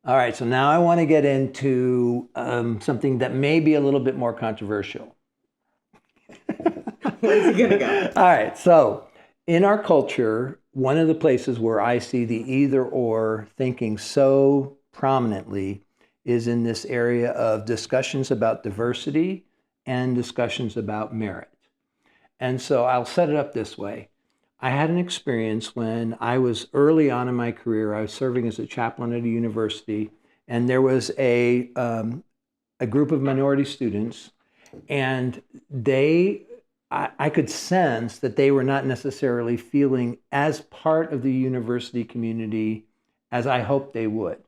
All right, so now I want to get into something that may be a little bit more controversial. Where's it gonna go? All right, so in our culture, one of the places where I see the either or thinking so prominently is in this area of discussions about diversity and discussions about merit. And so I'll set it up this way. I had an experience when I was early on in my career. I was serving as a chaplain at a university, and there was a group of minority students, and I could sense that they were not necessarily feeling as part of the university community as I hoped they would.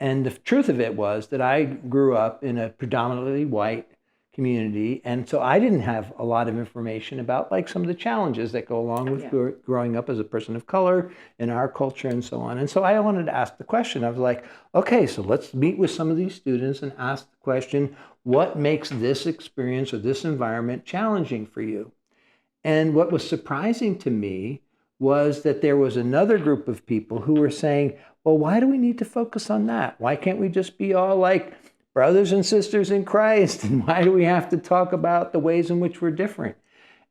And the truth of it was that I grew up in a predominantly white community, and so I didn't have a lot of information about like some of the challenges that go along with growing up as a person of color in our culture and so on. And so I wanted to ask the question. I was like, okay, so let's meet with some of these students and ask the question, what makes this experience or this environment challenging for you? And what was surprising to me was that there was another group of people who were saying, well, why do we need to focus on that? Why can't we just be all like brothers and sisters in Christ? And why do we have to talk about the ways in which we're different?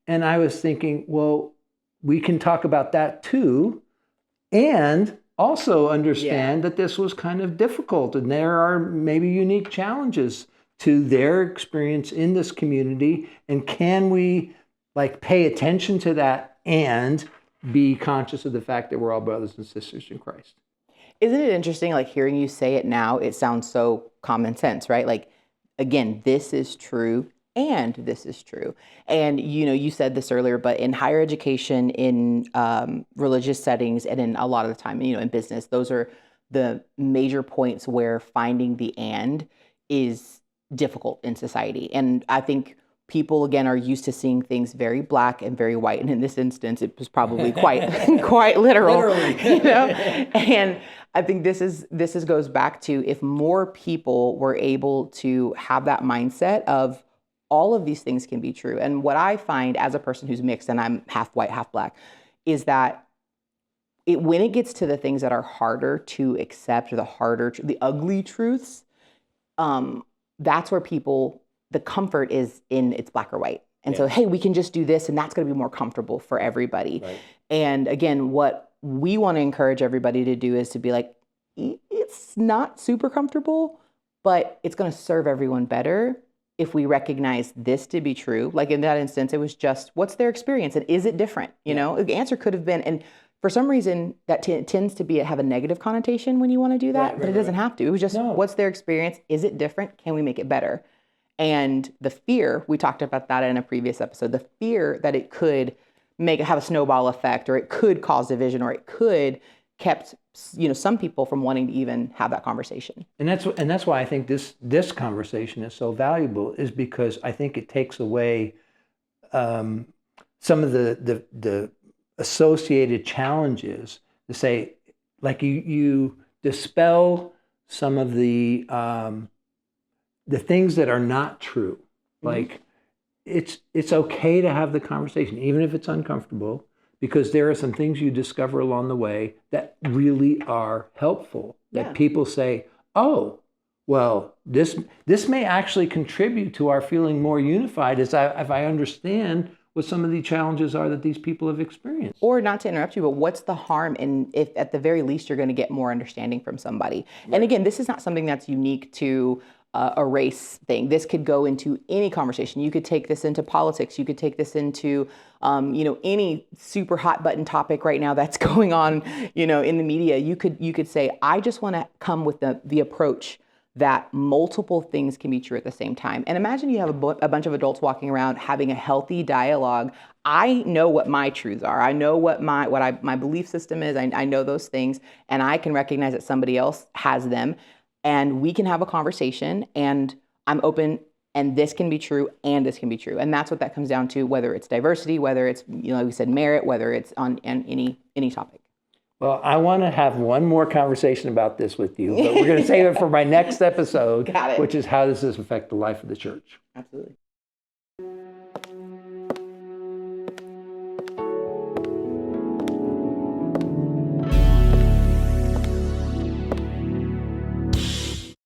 And I was thinking, well, we can talk about that too, and also understand that this was kind of difficult and there are maybe unique challenges to their experience in this community. And can we like pay attention to that and be conscious of the fact that we're all brothers and sisters in Christ? Isn't it interesting, like hearing you say it now, it sounds so common sense, right? Like, again, this is true and this is true. And, you know, you said this earlier, but in higher education, in religious settings, and in a lot of the time, you know, in business, those are the major points where finding the and is difficult in society. And I think people, again, are used to seeing things very black and very white. And in this instance, it was probably quite literal. Literally. You know? And I think this goes back to if more people were able to have that mindset of all of these things can be true. And what I find as a person who's mixed, and I'm half white, half black, is that when it gets to the things that are harder to accept, or the ugly truths, that's where the comfort is in it's black or white. And so, hey, we can just do this and that's going to be more comfortable for everybody. Right. And again, what we want to encourage everybody to do is to be like, it's not super comfortable, but it's going to serve everyone better if we recognize this to be true. Like in that instance, it was just, what's their experience? And is it different? You know, the answer could have been, and for some reason that tends to have a negative connotation when you want to do that, but it doesn't have to. It was just, what's their experience? Is it different? Can we make it better? And the fear, we talked about that in a previous episode, the fear that it could have a snowball effect, or it could cause division, or it could kept, you know, some people from wanting to even have that conversation. And that's why I think this conversation is so valuable, is because I think it takes away some of the associated challenges to say, like you dispel some of the things that are not true. Like it's okay to have the conversation, even if it's uncomfortable, because there are some things you discover along the way that really are helpful, that people say, oh, well, this may actually contribute to our feeling more unified if I understand what some of the challenges are that these people have experienced. Or, not to interrupt you, but what's the harm in if at the very least you're going to get more understanding from somebody? Right. And again, this is not something that's unique to a race thing. This could go into any conversation. You could take this into politics. You could take this into, any super hot button topic right now that's going on, in the media. You could say, I just want to come with the approach that multiple things can be true at the same time. And imagine you have a bunch of adults walking around having a healthy dialogue. I know what my truths are. I know what my belief system is. I know those things, and I can recognize that somebody else has them, and we can have a conversation, and I'm open, and this can be true and this can be true. And that's what that comes down to, whether it's diversity, whether it's, like we said, merit, whether it's on any topic. Well, I want to have one more conversation about this with you, but we're going to save it for my next episode, which is how does this affect the life of the church? Absolutely.